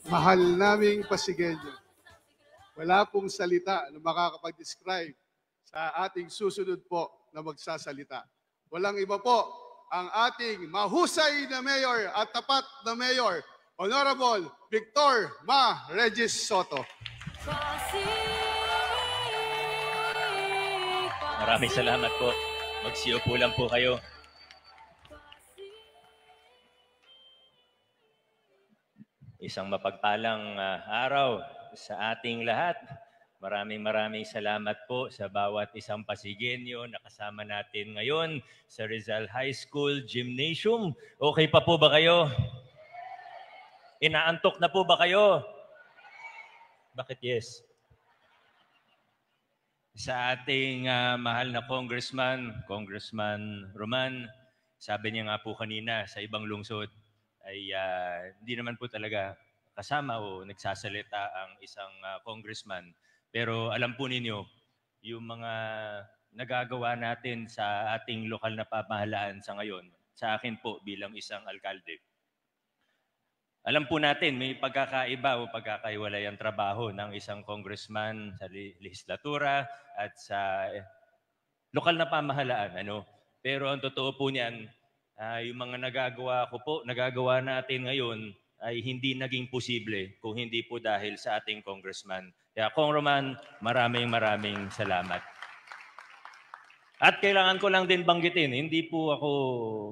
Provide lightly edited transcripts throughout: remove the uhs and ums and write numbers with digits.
Mahal naming Pasigenyo, wala pong salita na makakapag-describe sa ating susunod po na magsasalita. Walang iba po ang ating mahusay na mayor at tapat na mayor, Honorable Victor Ma Regis Soto. Maraming salamat po. Magsiupo lang po kayo. Isang mapagpalang araw sa ating lahat. Maraming salamat po sa bawat isang Pasigenyo na kasama natin ngayon sa Rizal High School Gymnasium. Okay pa po ba kayo? Inaantok na po ba kayo? Bakit yes? Sa ating mahal na Congressman Roman, sabi niya nga po kanina sa ibang lungsod ay hindi naman po talaga kasama o nagsasalita ang isang congressman. Pero alam po ninyo, yung mga nagagawa natin sa ating lokal na pamahalaan sa ngayon, sa akin po bilang isang alkalde, alam po natin may pagkakaiba o pagkakaiwalay ang trabaho ng isang congressman sa lehislatura at sa lokal na pamahalaan. Pero ang totoo po niyan, yung mga nagagawa natin ngayon ay hindi naging posible kung hindi po dahil sa ating congressman. Kaya Kong Roman, maraming salamat. At kailangan ko lang din banggitin, hindi po ako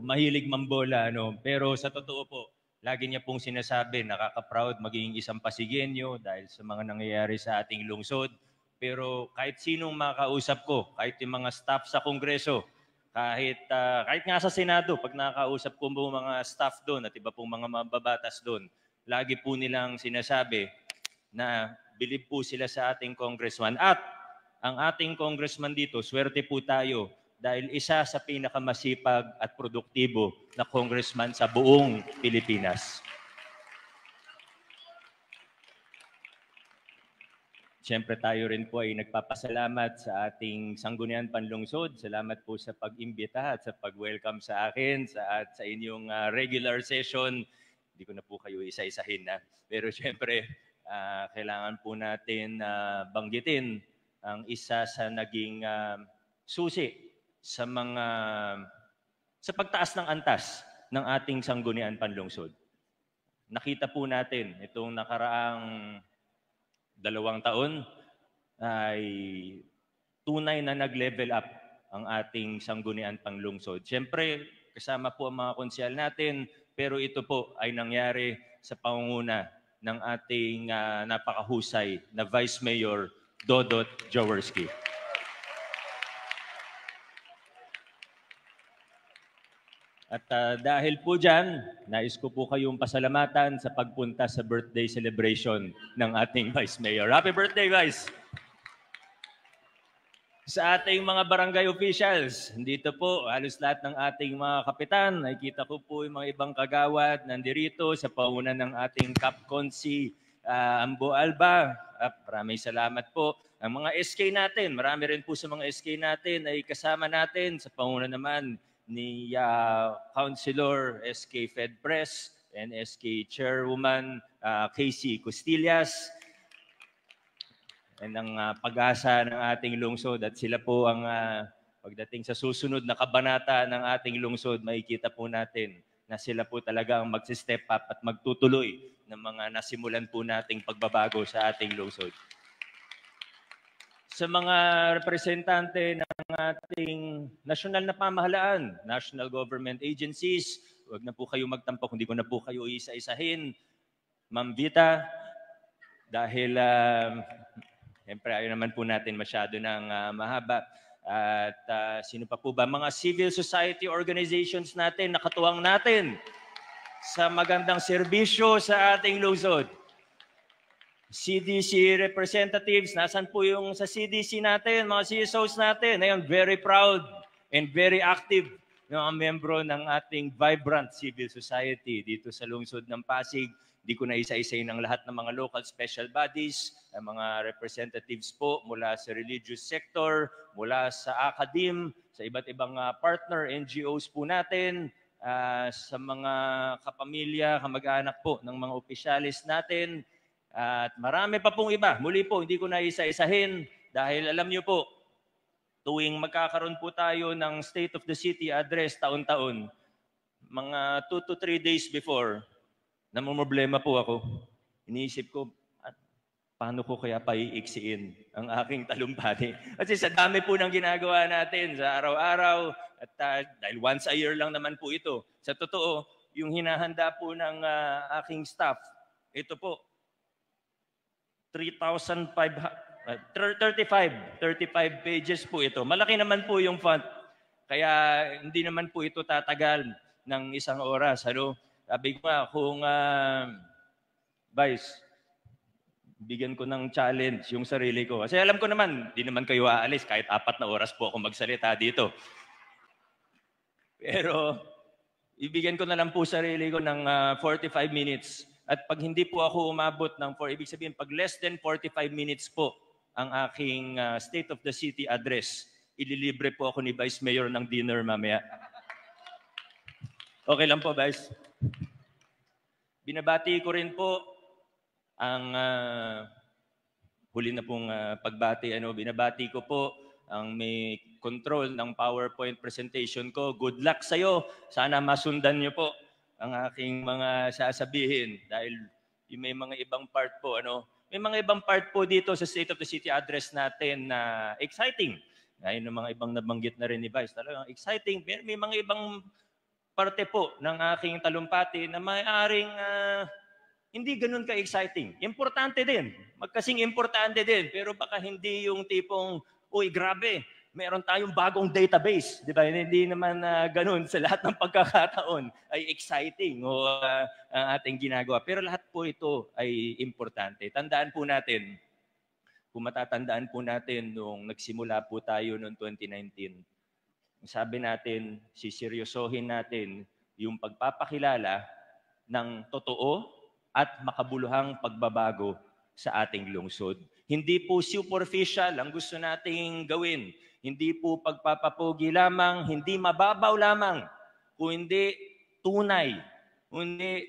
mahilig mambola, pero sa totoo po, lagi niya pong sinasabi, nakaka-proud maging isang Pasigenyo dahil sa mga nangyayari sa ating lungsod. Pero kahit sinong makausap ko, kahit yung mga staff sa Kongreso, kahit nga sa Senado, pag nakakausap ko po mga staff doon at iba pong mga mababatas doon, lagi po nilang sinasabi na bilib po sila sa ating congressman. At ang ating congressman dito, swerte po tayo dahil isa sa pinakamasipag at produktibo na congressman sa buong Pilipinas. Siyempre tayo rin po ay nagpapasalamat sa ating Sangguniang Panlungsod. Salamat po sa pag-imbita at sa pag-welcome sa akin at sa inyong regular session. Hindi ko na po kayo isa-isahin na. Pero siyempre, kailangan po natin banggitin ang isa sa naging susi sa pagtaas ng antas ng ating Sangguniang Panlungsod. Nakita po natin itong nakaraang 2 taon ay tunay na nag-level up ang ating Sangguniang Panlungsod. Siyempre, kasama po ang mga konsyal natin, pero ito po ay nangyari sa pangunguna ng ating napakahusay na Vice Mayor Dodot Jaworski. At dahil po dyan, nais ko po kayong pasalamatan sa pagpunta sa birthday celebration ng ating Vice Mayor. Happy birthday, Vice! Sa ating mga barangay officials, dito po, halos lahat ng ating mga kapitan, nakikita ko po yung mga ibang kagawad nandirito sa paunan ng ating Capconsi Ambo Alba. Maraming salamat po. Ang mga SK natin, marami rin po sa mga SK natin ay kasama natin sa paunan naman ni Councilor SK Fedpres and SK Chairwoman Casey Costillas and ang pag-asa ng ating lungsod. At sila po ang pagdating sa susunod na kabanata ng ating lungsod, makikita po natin na sila po talaga ang mag-step up at magtutuloy ng mga nasimulan po nating pagbabago sa ating lungsod. Sa mga representante ng ating nasyonal na pamahalaan, national government agencies, huwag na po kayo magtampok, hindi ko na po kayo isa-isahin. Ma'am Vita, dahil siyempre ayaw naman po natin masyado ng mahaba. At sino pa po ba? Mga civil society organizations natin, nakatuwang natin sa magandang serbisyo sa ating lungsod. CDC representatives, nasan po yung sa CDC natin, mga CSOs natin. Ngayon, very proud and very active ng mga membro ng ating vibrant civil society dito sa lungsod ng Pasig. Hindi ko na isa-isayin ang lahat ng mga local special bodies, ang mga representatives po mula sa religious sector, mula sa academe, sa iba't ibang partner NGOs po natin, sa mga kapamilya, kamag-anak po ng mga opisyalis natin, at marami pa pong iba. Muli po, hindi ko na isa-isahin dahil alam niyo po, tuwing magkakaroon po tayo ng State of the City address taon-taon, mga 2 to 3 days before, namumroblema po ako. Iniisip ko, paano ko kaya paiiksiin ang aking talumpati? Kasi sa dami po ng ginagawa natin sa araw-araw, at dahil once a year lang naman po ito. Sa totoo, yung hinahanda po ng aking staff, ito po, 35 pages po ito. Malaki naman po yung font. Kaya hindi naman po ito tatagal ng 1 oras. Ano? Sabi ko nga, kung Vice, bigyan ko ng challenge yung sarili ko. Kasi alam ko naman, di naman kayo aalis kahit 4 na oras po ako magsalita dito. Pero ibigyan ko na lang po sarili ko ng 45 minutes. At pag hindi po ako umabot ng ibig sabihin, pag less than 45 minutes po ang aking State of the City address, ililibre po ako ni Vice Mayor ng dinner mamaya. Okay lang po, Vice. Binabati ko rin po ang huli na pong pagbati. Binabati ko po ang may control ng PowerPoint presentation ko. Good luck sa'yo. Sana masundan niyo po ang aking mga sasabihin dahil may mga ibang part po. May mga ibang part po dito sa State of the City address natin na exciting. Ngayon ng mga ibang nabanggit na rin ni Vice. Talagang exciting. May mga ibang parte po ng aking talumpati na maaaring hindi ganun ka-exciting. Importante din. Magkasing importante din. Pero baka hindi yung tipong, uy, grabe, meron tayong bagong database. Di ba? Hindi naman ganun sa lahat ng pagkakataon ay exciting o ang ating ginagawa. Pero lahat po ito ay importante. Tandaan po natin, kung matatandaan po natin nung nagsimula po tayo noong 2019, sabi natin, siseryosohin natin yung pagpapakilala ng totoo at makabuluhang pagbabago sa ating lungsod. Hindi po superficial ang gusto nating gawin. Hindi po pagpapapogi lamang, hindi mababaw lamang, kundi tunay, kundi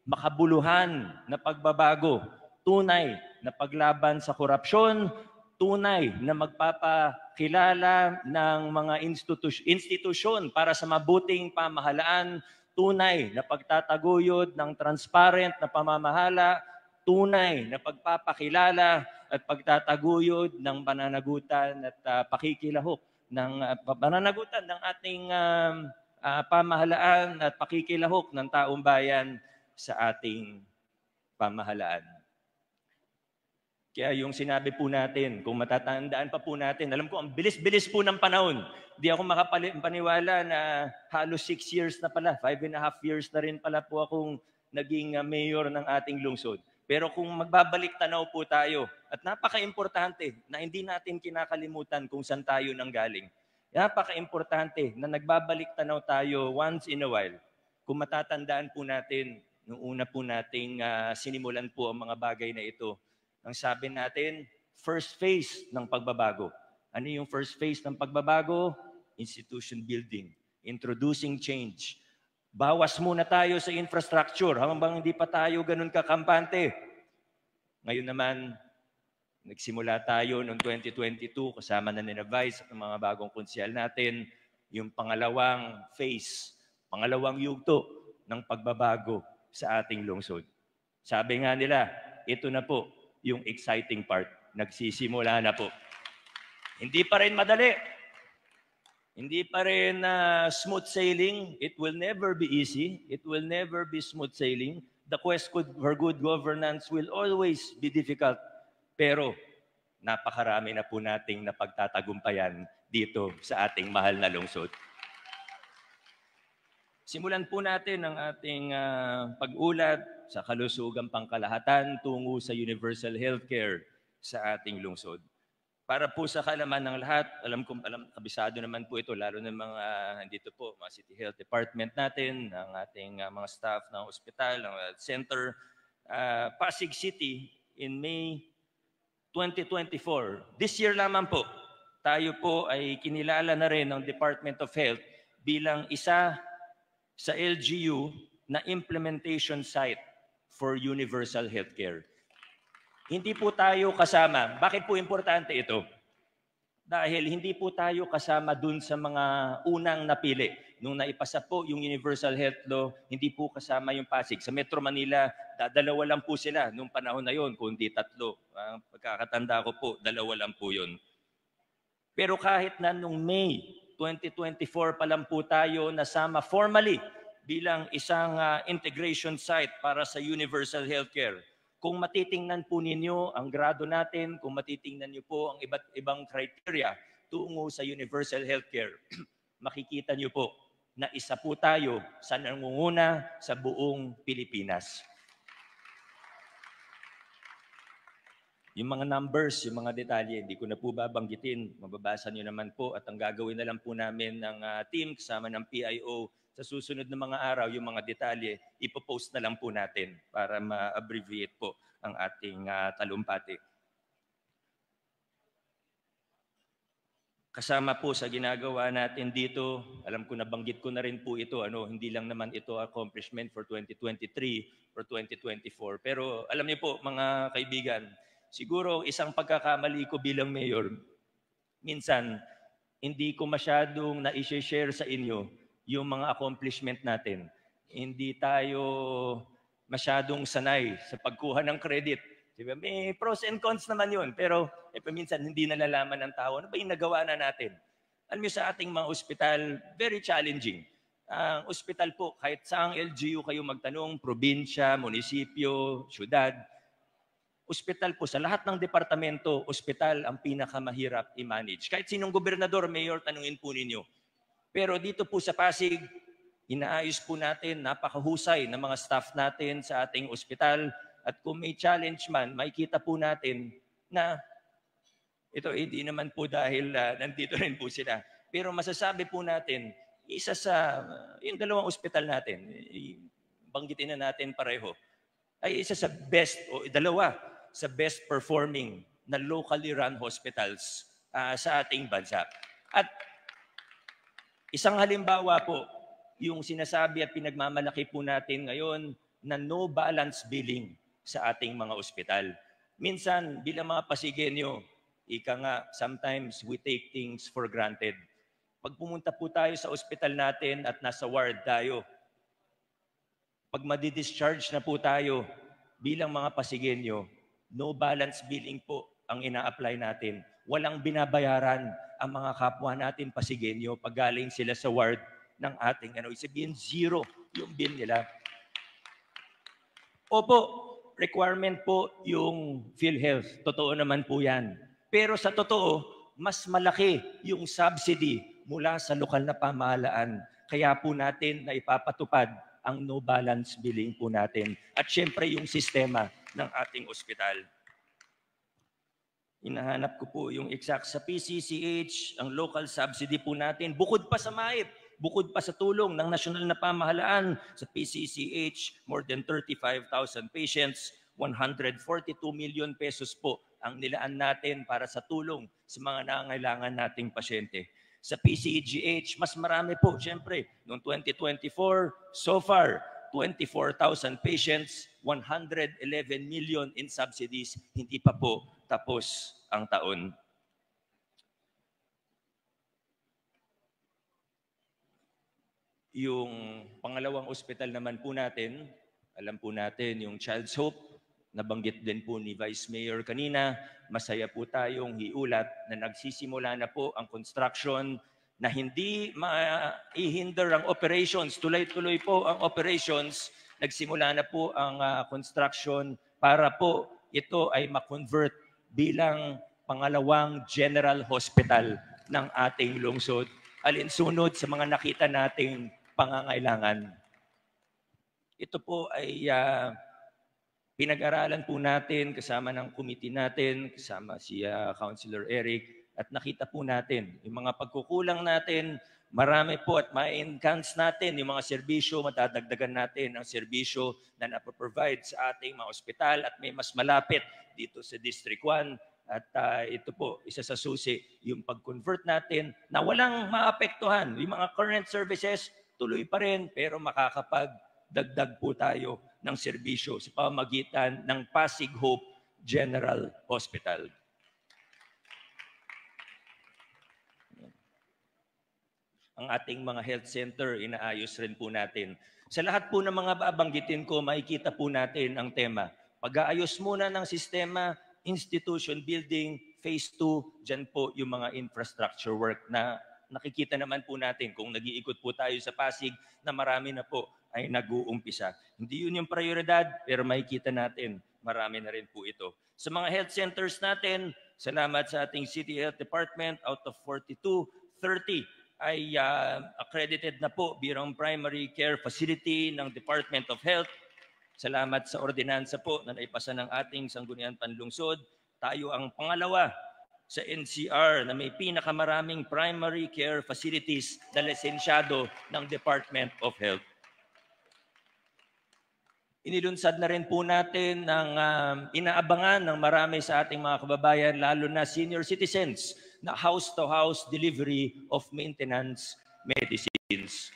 makabuluhan na pagbabago, tunay na paglaban sa korupsyon, tunay na magpapakilala ng mga institusyon para sa mabuting pamahalaan, tunay na pagtataguyod ng transparent na pamamahala, tunay na pagpapakilala at pagtataguyod ng pananagutan at pakikilahok ng pananagutan ng ating pamahalaan at pakikilahok ng taong bayan sa ating pamahalaan. Kaya yung sinabi po natin, kung matatandaan pa po natin, alam ko ang bilis-bilis po ng panahon. Di ako makapaniwala na halos 6 years na pala, 5.5 years na rin pala po akong naging mayor ng ating lungsod. Pero kung magbabalik tanaw po tayo, at napaka-importante na hindi natin kinakalimutan kung saan tayo nanggaling. Napaka-importante na nagbabalik tanaw tayo once in a while. Kung matatandaan po natin, nung una po nating sinimulan po ang mga bagay na ito, ang sabi natin, first phase ng pagbabago. Ano yung first phase ng pagbabago? Institution building, introducing change. Bawas muna tayo sa infrastructure hanggang hindi pa tayo ganun kakampante. Ngayon naman, nagsimula tayo noong 2022 kasama na ni Vice at mga bagong konsyal natin, yung pangalawang phase, pangalawang yugto ng pagbabago sa ating lungsod. Sabi nga nila, ito na po yung exciting part. Nagsisimula na po. Hindi pa rin madali. Hindi pa rin smooth sailing. It will never be easy. It will never be smooth sailing. The quest for good governance will always be difficult. Pero napakarami na po nating napagtatagumpayan dito sa ating mahal na lungsod. Simulan po natin ang ating pag-ulat sa kalusugang pangkalahatan tungo sa universal healthcare sa ating lungsod. Para po sa kaalaman ng lahat, kabisado naman po ito, lalo ng mga dito po, mga City Health Department natin, ang ating mga staff ng ospital, ng center, Pasig City in May 2024. This year lamang po, tayo po ay kinilala na rin ng Department of Health bilang isa sa LGU na implementation site for universal healthcare. Hindi po tayo kasama. Bakit po importante ito? Dahil hindi po tayo kasama dun sa mga unang napili. Nung naipasa po yung Universal Health Law, hindi po kasama yung Pasig. Sa Metro Manila, dalawa lang po sila nung panahon na yon, kundi tatlo. Pagkakatanda ko po, dalawa lang po yun. Pero kahit na nung May 2024 pa lang po tayo nasama formally bilang isang integration site para sa universal healthcare. Kung matitingnan po ninyo ang grado natin, kung matitingnan niyo po ang iba't ibang criteria tungo sa universal healthcare, makikita niyo po na isa po tayo sa nangunguna sa buong Pilipinas. Yung mga numbers, yung mga detalye, hindi ko na po babanggitin. Mababasa niyo naman po at ang gagawin na lang po namin ng team kasama ng PIO sa susunod na mga araw, yung mga detalye, ipopost na lang po natin para ma-abbreviate po ang ating talumpati. Kasama po sa ginagawa natin dito, alam ko nabanggit ko na rin po ito, hindi lang naman ito accomplishment for 2023 or 2024. Pero alam niyo po mga kaibigan, siguro isang pagkakamali ko bilang mayor, minsan hindi ko masyadong na-share sa inyo yung mga accomplishment natin. Hindi tayo masyadong sanay sa pagkuha ng credit. Diba? May pros and cons naman yun, pero minsan hindi nalalaman ng tao, ano ba yung nagawa na natin? Alam niyo sa ating mga ospital, very challenging. Ang ospital po, kahit saang LGU kayo magtanong, probinsya, munisipyo, syudad, ospital po, sa lahat ng departamento, ospital ang pinakamahirap i-manage. Kahit sinong gobernador, mayor, tanungin po ninyo. Pero dito po sa Pasig, inaayos po natin, napakahusay ng mga staff natin sa ating ospital. At kung may challenge man, makikita po natin na ito, hindi naman po dahil nandito rin po sila. Pero masasabi po natin, isa sa, yung dalawang ospital natin, banggitin na natin pareho, ay isa sa best, o dalawa, sa best performing na locally run hospitals sa ating bansa. At isang halimbawa po, yung sinasabi at pinagmamalaki po natin ngayon na no balance billing sa ating mga ospital. Minsan, bilang mga Pasigenyo, ika nga, sometimes we take things for granted. Pag pumunta po tayo sa ospital natin at nasa ward tayo, pag madi-discharge na po tayo bilang mga Pasigenyo, no balance billing po ang ina-apply natin. Walang binabayaran ang mga kapwa natin Pasigenyo pag galing sila sa ward ng ating sabihin zero yung bill nila. Opo, requirement po yung PhilHealth. Totoo naman po yan. Pero sa totoo, mas malaki yung subsidy mula sa lokal na pamahalaan. Kaya po natin na ipapatupad ang no balance billing po natin. At syempre yung sistema ng ating ospital. Hinahanap ko po yung exact sa PCCH, ang local subsidy po natin, bukod pa sa MAIP, bukod pa sa tulong ng nasyonal na pamahalaan sa PCCH, more than 35,000 patients, 142 million pesos po ang nilaan natin para sa tulong sa mga nangangailangan nating pasyente. Sa PCGH, mas marami po, siyempre, noong 2024, so far, 24,000 patients, 111 million in subsidies, hindi pa po tapos ang taon. Yung pangalawang ospital naman po natin, alam po natin yung Child's Hope, nabanggit din po ni Vice Mayor kanina, masaya po tayong iulat na nagsisimula na po ang construction na hindi ma-hinder ang operations, tuloy-tuloy po ang operations, nagsimula na po ang construction para po ito ay ma-convert bilang pangalawang general hospital ng ating lungsod, alinsunod sa mga nakita nating pangangailangan. Ito po ay pinag-aralan po natin kasama ng committee natin, kasama si Councilor Eric, at nakita po natin yung mga pagkukulang natin, marami po at ma-enhance natin yung mga serbisyo, matadagdagan natin ang serbisyo na napaprovide sa ating mga ospital at may mas malapit dito sa District 1. At ito po, isa sa susi, yung pag-convert natin na walang maapektuhan. Yung mga current services, tuloy pa rin pero makakapagdagdag po tayo ng serbisyo sa pamamagitan ng Pasig Hope General Hospital. Ang ating mga health center, inaayos rin po natin. Sa lahat po ng mga babanggitin ko, makikita po natin ang tema. Pag-aayos muna ng sistema, institution building, phase 2, dyan po yung mga infrastructure work na nakikita naman po natin kung nag-iikot po tayo sa Pasig na marami na po ay nag-uumpisa. Hindi yun yung prioridad, pero makikita natin, marami na rin po ito. Sa mga health centers natin, salamat sa ating City Health Department, out of 42, 30 ay accredited na po bilang primary care facility ng Department of Health. Salamat sa ordinansa po na naipasa ng ating Sangguniang Panlungsod. Tayo ang pangalawa sa NCR na may pinakamaraming primary care facilities na lisensyado ng Department of Health. Inilunsad na rin po natin ng inaabangan ng marami sa ating mga kababayan, lalo na senior citizens, na house-to-house delivery of maintenance medicines.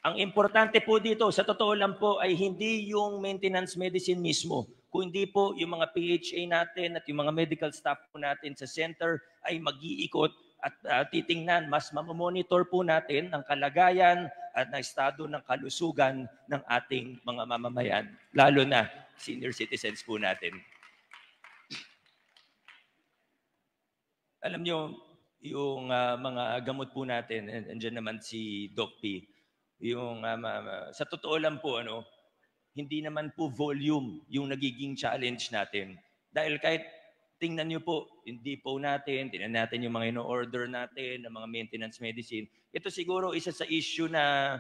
Ang importante po dito, sa totoo lang po, ay hindi yung maintenance medicine mismo, kundi po yung mga PHA natin at yung mga medical staff po natin sa center ay mag-iikot at titingnan, mas mamamonitor po natin ang kalagayan at na estado ng kalusugan ng ating mga mamamayan, lalo na senior citizens po natin. Alam nyo, yung mga gamot po natin, andyan naman si Doc P, yung, sa totoo lang po, hindi naman po volume yung nagiging challenge natin. Dahil kahit tingnan nyo po, hindi po natin, tingnan natin yung mga ino-order natin, ng mga maintenance medicine. Ito siguro isa sa issue na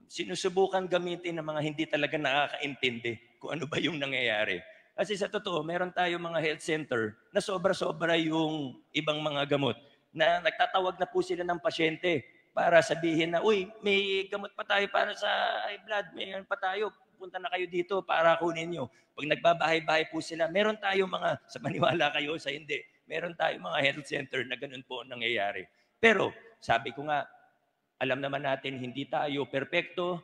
sinusubukan gamitin ng mga hindi talaga nakakaintindi kung ano ba yung nangyayari. Kasi sa totoo, meron tayong mga health center na sobra-sobra yung ibang mga gamot na nagtatawag na po sila ng pasyente para sabihin na, uy, may gamot pa tayo para sa high blood, may pa tayo, punta na kayo dito para kunin nyo. Pag nagbabahay-bahay po sila, meron tayong mga, sa maniwala kayo, sa hindi, meron tayong mga health center na ganun po ang nangyayari. Pero, sabi ko nga, alam naman natin, hindi tayo perpekto,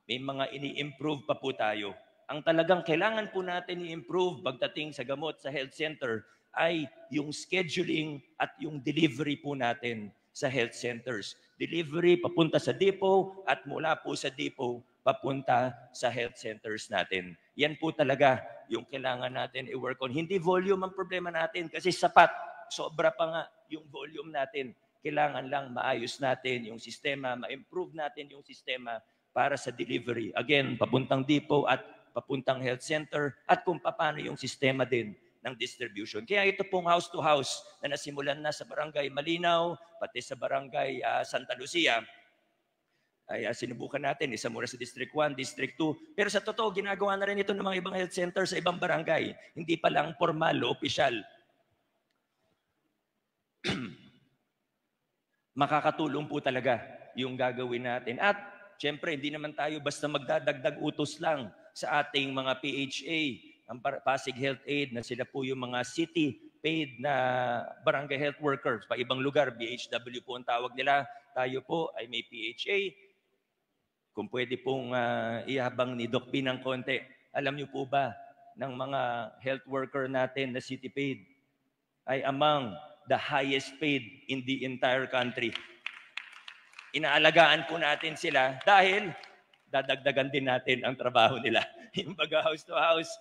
may mga ini-improve pa po tayo. Ang talagang kailangan po natin i-improve pagdating sa gamot sa health center ay yung scheduling at yung delivery po natin sa health centers. Delivery papunta sa depot at mula po sa depot papunta sa health centers natin. Yan po talaga yung kailangan natin i-work on. Hindi volume ang problema natin kasi sapat, sobra pa nga yung volume natin. Kailangan lang maayos natin yung sistema, ma-improve natin yung sistema para sa delivery. Again, papuntang depot at papuntang health center at kung paano yung sistema din ng distribution. Kaya ito pong house-to-house na nasimulan na sa Barangay Malinaw, pati sa Barangay Santa Lucia, ay sinubukan natin. Isa muna sa District 1, District 2. Pero sa totoo, ginagawa na rin ito ng mga ibang health center sa ibang barangay. Hindi pa lang formal o opisyal. Makakatulong po talaga yung gagawin natin. At siyempre, hindi naman tayo basta magdadagdag utos lang sa ating mga PHA, ang Pasig Health Aid na sila po yung mga city-paid na barangay health workers. Pa ibang lugar, BHW po ang tawag nila. Tayo po ay may PHA. Kung pwede pong ihabang ni Doc P ng konti, alam niyo po ba ng mga health worker natin na city-paid ay among the highest paid in the entire country. Inaalagaan po natin sila dahil dadagdagan din natin ang trabaho nila. Yung pag-house to house,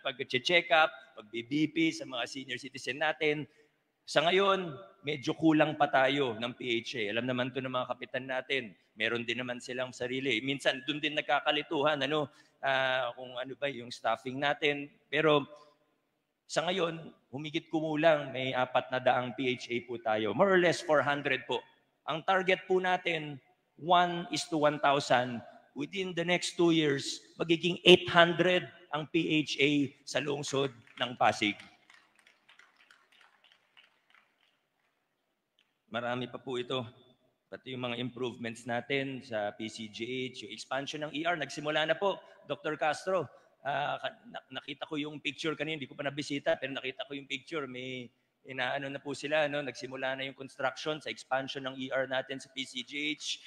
pag-check up, pag-BBP sa mga senior citizen natin. Sa ngayon, medyo kulang pa tayo ng PHA. Alam naman to ng mga kapitan natin. Meron din naman silang sarili. Minsan, doon din nagkakalituhan, kung ano ba yung staffing natin. Pero sa ngayon, humigit kumulang, may 400 PHA po tayo. More or less 400 po. Ang target po natin, 1:1,000. Within the next 2 years, magiging 800 ang PHA sa lungsod ng Pasig. Marami pa po ito. Pati yung mga improvements natin sa PCGH, yung expansion ng ER, nagsimula na po, Dr. Castro. Nakita ko yung picture kanina, hindi ko pa nabisita, pero nakita ko yung picture. May Inaano na po sila, no? Nagsimula na yung construction sa expansion ng ER natin sa PCGH.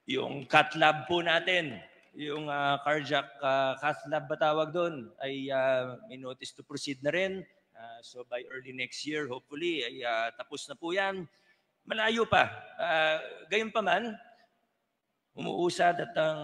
Yung cath lab po natin, yung cardiac cath lab ba tawag doon, ay may notice to proceed na rin. So by early next year, hopefully, ay tapos na po yan. Malayo pa. Gayunpaman, umuusad at ang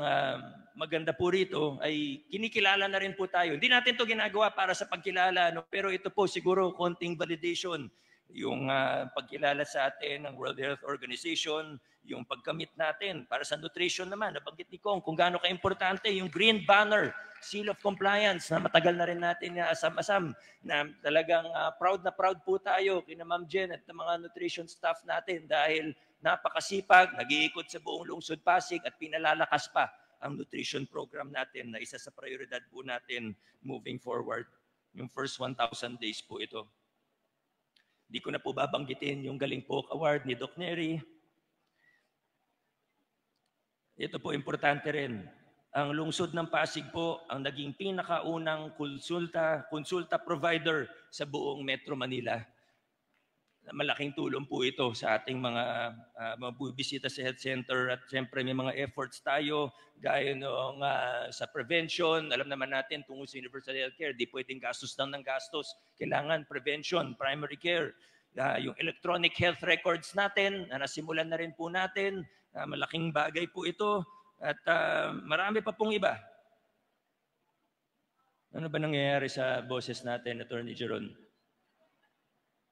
maganda po rito ay kinikilala na rin po tayo. Hindi natin to ginagawa para sa pagkilala, no? Pero ito po siguro konting validation. Yung pagkilala sa atin ng World Health Organization, yung pagkamit natin para sa nutrition naman. Nabanggit ni Kong kung gaano ka-importante yung Green Banner, Seal of Compliance na matagal na rin natin asam-asam na talagang proud na proud po tayo kina Ma'am Jen at ng mga nutrition staff natin dahil napakasipag, nag-iikot sa buong lungsod Pasig at pinalalakas pa ang nutrition program natin na isa sa prioridad po natin moving forward. Yung first 1,000 days po ito. Hindi ko na po babanggitin yung Galing Poke Award ni Doc Neri. Ito po importante rin. Ang lungsod ng Pasig po ang naging pinakaunang konsulta provider sa buong Metro Manila. Malaking tulong po ito sa ating mga bubisita sa health center at siyempre may mga efforts tayo gaya noong sa prevention. Alam naman natin tungkol sa universal healthcare, di pwedeng gastos lang ng gastos. Kailangan prevention, primary care. Yung electronic health records natin na nasimulan na rin po natin, malaking bagay po ito at marami pa pong iba. Ano ba nangyayari sa boses natin, Attorney Jeron?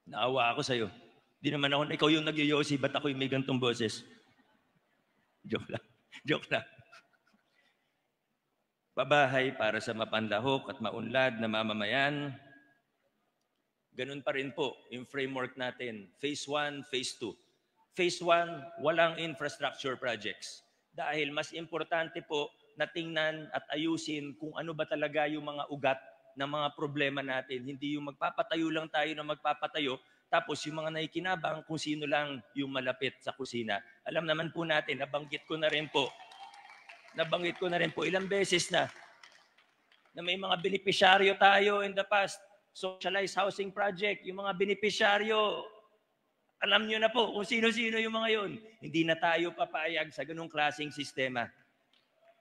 Naawa ako sa'yo. Di naman ako, ikaw yung nagyoyosi, ba't ako yung may gantong boses? Joke lang. Joke lang. Pabahay para sa mapanlahok at maunlad na mamamayan. Ganun pa rin po yung framework natin. Phase 1, Phase 2. Phase 1, walang infrastructure projects. Dahil mas importante po na tingnan at ayusin kung ano ba talaga yung mga ugat ng mga problema natin. Hindi yung magpapatayo lang tayo na magpapatayo, tapos yung mga naikinabang kung sino lang yung malapit sa kusina. Alam naman po natin, nabanggit ko na rin po ilang beses na may mga benepisyaryo tayo in the past. Socialized housing project, yung mga benepisyaryo, alam nyo na po kung sino-sino yung mga yun. Hindi na tayo papayag sa ganung klaseng sistema.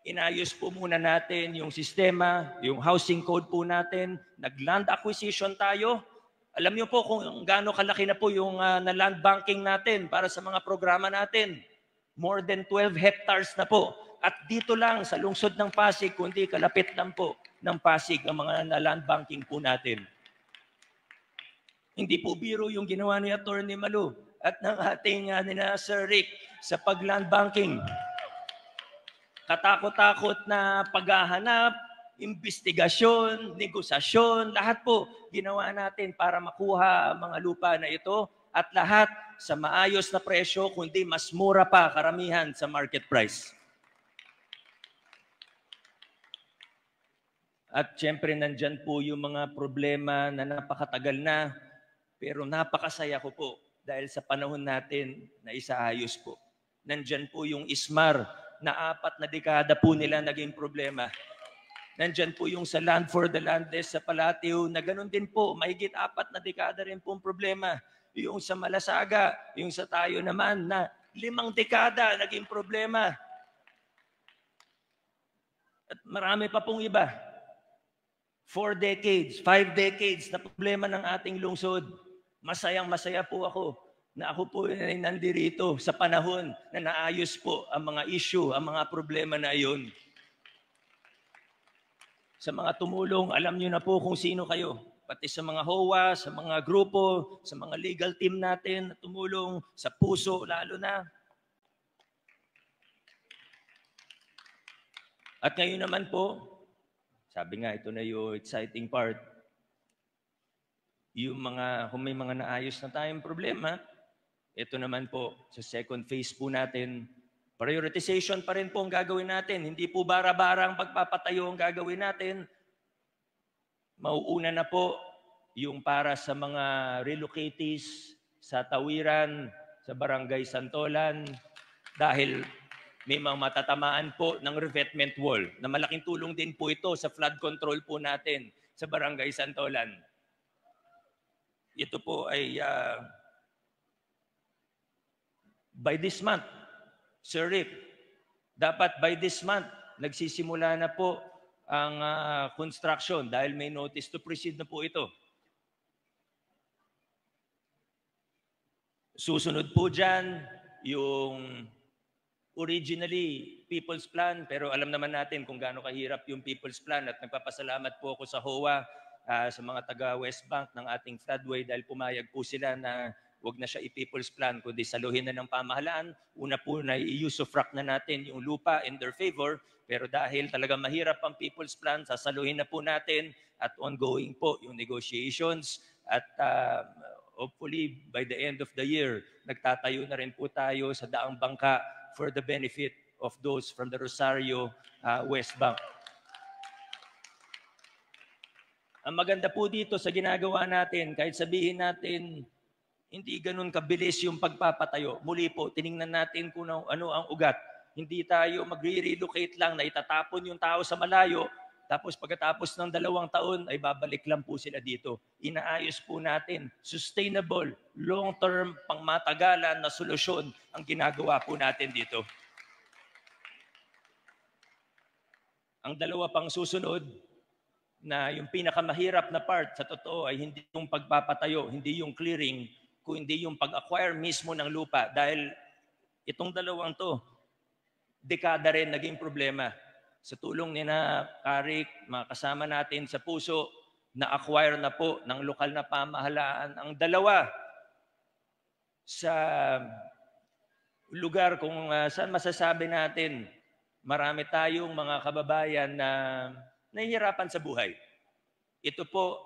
Inayos po muna natin yung sistema, yung housing code po natin, nag-land acquisition tayo. Alam niyo po kung gaano kalaki na po yung na-land banking natin para sa mga programa natin. More than 12 hectares na po. At dito lang sa lungsod ng Pasig, kundi kalapit lang po ng Pasig ang mga na-land banking po natin. Hindi po biro yung ginawa ni Atty. Malu at ng ating nina Sir Rick sa pag-land banking. Katakot-takot na paghahanap, investigasyon, negosasyon, lahat po ginawa natin para makuha ang mga lupa na ito at lahat sa maayos na presyo, kundi mas mura pa karamihan sa market price. At syempre nandyan po yung mga problema na napakatagal na, pero napakasaya ko po dahil sa panahon natin na isaayos po. Nandyan po yung ISMAR, na 4 na dekada po nila naging problema. Nandyan po yung sa Land for the Landless sa Palateo, na ganun din po, mahigit 4 na dekada rin pong problema. Yung sa Malasaga, yung sa tayo naman na 5 dekada naging problema. At marami pa pong iba. 4 decades, 5 decades na problema ng ating lungsod. Masayang-masaya po ako na ako po ay nandirito sa panahon na naayos po ang mga issue, ang mga problema na iyon. Sa mga tumulong, alam niyo na po kung sino kayo. Pati sa mga HOA, sa mga grupo, sa mga legal team natin na tumulong, sa puso lalo na. At ngayon naman po, sabi nga ito na yung exciting part, yung mga, kung may mga naayos na tayong problema, ito naman po, sa second phase po natin, prioritization pa rin po ang gagawin natin. Hindi po bara-barang pagpapatayo ang gagawin natin. Mauuna na po yung para sa mga relocatees sa Tawiran, sa Barangay Santolan, dahil may mga matatamaan po ng revetment wall na malaking tulong din po ito sa flood control po natin sa Barangay Santolan. ito po ay by this month, Sir Rick, dapat by this month, nagsisimula na po ang construction dahil may notice to proceed na po ito. Susunod po dyan yung originally People's Plan, pero alam naman natin kung gaano kahirap yung People's Plan at nagpapasalamat po ako sa HOA, sa mga taga West Bank ng ating floodway dahil pumayag po sila na wag na siya i-People's Plan kundi saluhin na ng pamahalaan. Una po na i-usufruct na natin yung lupa in their favor, pero dahil talagang mahirap ang People's Plan, sasaluhin na po natin at ongoing po yung negotiations at hopefully by the end of the year, nagtatayo na rin po tayo sa daang bangka for the benefit of those from the Rosario West Bank. Ang maganda po dito sa ginagawa natin, kahit sabihin natin hindi ganun kabilis yung pagpapatayo. Muli po, tiningnan natin kung ano ang ugat. Hindi tayo magre-relocate lang na itatapon yung tao sa malayo, tapos pagkatapos ng 2 taon ay babalik lang po sila dito. Inaayos po natin, sustainable, long-term, pangmatagalan na solusyon ang ginagawa po natin dito. Ang dalawa pang susunod, na yung pinakamahirap na part sa totoo ay hindi yung pagpapatayo, hindi yung clearing, kundi yung pag-acquire mismo ng lupa. Dahil itong dalawang to, dekada rin naging problema. Sa tulong ni na Karik, mga kasama natin sa puso, na-acquire na po ng lokal na pamahalaan ang dalawa sa lugar kung saan masasabi natin marami tayong mga kababayan na nahihirapan sa buhay. Ito po,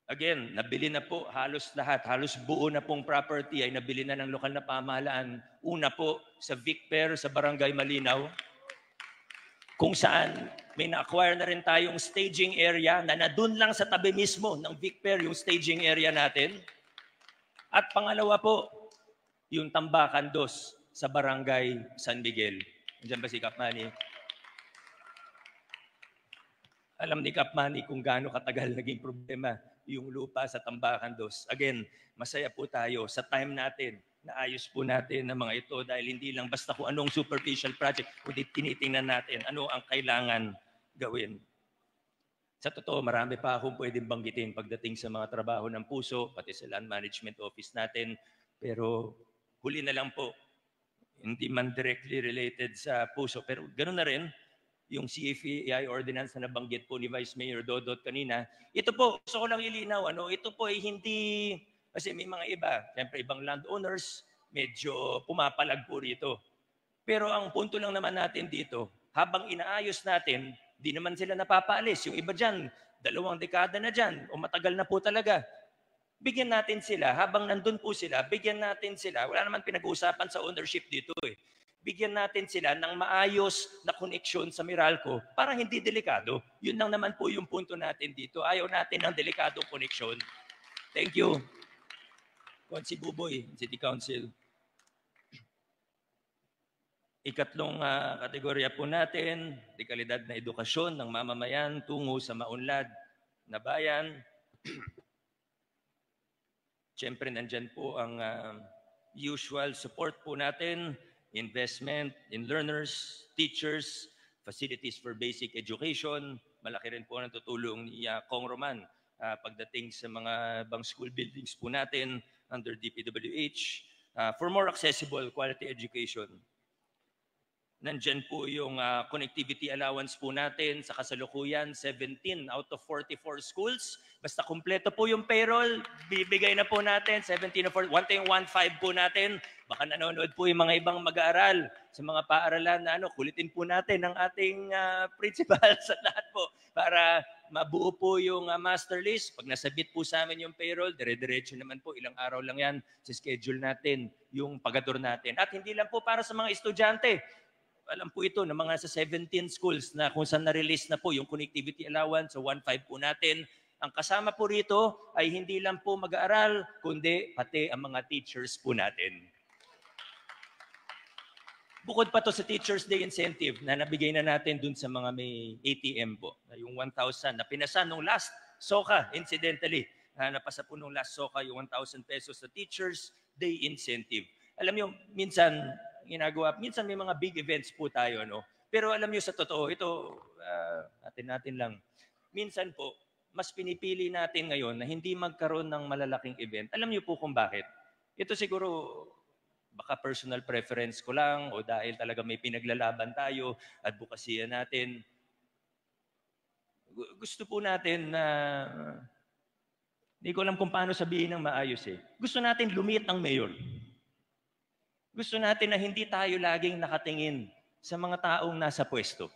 again, nabili na po halos lahat, halos buo na pong property ay nabili na ng lokal na pamahalaan. Una po sa Vicper sa Barangay Malinaw, kung saan may na-acquire na rin tayong staging area na nadun lang sa tabi mismo ng Vicper yung staging area natin. At pangalawa po, yung Tambakan 2 sa Barangay San Miguel. Diyan ba si Kapmani? Alam ni Kapmani kung gaano katagal naging problema yung lupa sa Tambakan 2. Again, masaya po tayo sa time natin. Naayos po natin ang mga ito dahil hindi lang basta kung anong superficial project, kundi tinitingnan natin ano ang kailangan gawin. Sa totoo, marami pa akong pwedeng banggitin pagdating sa mga trabaho ng puso, pati sa Land Management Office natin. Pero huli na lang po, hindi man directly related sa puso, pero ganoon na rin, yung CFEI ordinance na nabanggit po ni Vice Mayor Dodot kanina. Ito po, gusto ko lang ilinaw, ito po ay hindi, kasi may mga iba, siyempre ibang landowners, medyo pumapalag po rito. Pero ang punto lang naman natin dito, habang inaayos natin, di naman sila napapaalis. Yung iba dyan, 2 dekada na dyan, o matagal na po talaga. Bigyan natin sila, habang nandun po sila, bigyan natin sila. Wala naman pinag-uusapan sa ownership dito eh. Bigyan natin sila ng maayos na koneksyon sa Meralco para hindi delikado. Yun lang naman po yung punto natin dito. Ayaw natin ng delikadong koneksyon. Thank you. Konsi Buboy, City Council. Ikatlong kategorya po natin, dekalidad na edukasyon ng mamamayan tungo sa maunlad na bayan. Siyempre, nandyan po ang usual support po natin, investment in learners, teachers, facilities for basic education. Malaki rin po ang tutulong ni Kong Roman pagdating sa mga bang school buildings po natin under DPWH for more accessible quality education. Nandyan po yung connectivity allowance po natin sa kasalukuyan, 17 out of 44 schools. Basta kumpleto po yung payroll, bibigay na po natin, 17 of 1.15 po natin. Baka nanonood po yung mga ibang mag-aaral sa mga paaralan na kulitin po natin ang ating principal sa lahat po para mabuo po yung master list. Pag nasabit po sa amin yung payroll, dire-diretso naman po, ilang araw lang yan, sa schedule natin, yung pagador natin. At hindi lang po para sa mga estudyante. Alam po ito ng mga sa 17 schools na kung saan na-release na po yung connectivity allowance, so 1.5 po natin. Ang kasama po rito ay hindi lang po mag-aaral, kundi pati ang mga teachers po natin. Bukod pa to sa Teachers Day incentive na nabigay na natin dun sa mga may ATM po, yung 1,000 na pinasa nung last SOCA, incidentally. napasa po nung last SOCA yung 1,000 pesos sa Teachers Day incentive. Alam niyo, minsan minsan may mga big events po tayo, no? Pero alam niyo sa totoo, ito natin lang. Minsan po, mas pinipili natin ngayon na hindi magkaroon ng malalaking event. Alam niyo po kung bakit? Ito siguro baka personal preference ko lang o dahil talaga may pinaglalaban tayo, advokasya natin. Gusto po natin na hindi ko alam kung paano sabihin ng maayos eh. Gusto natin lumiit ang mayor. Gusto natin na hindi tayo laging nakatingin sa mga taong nasa pwesto.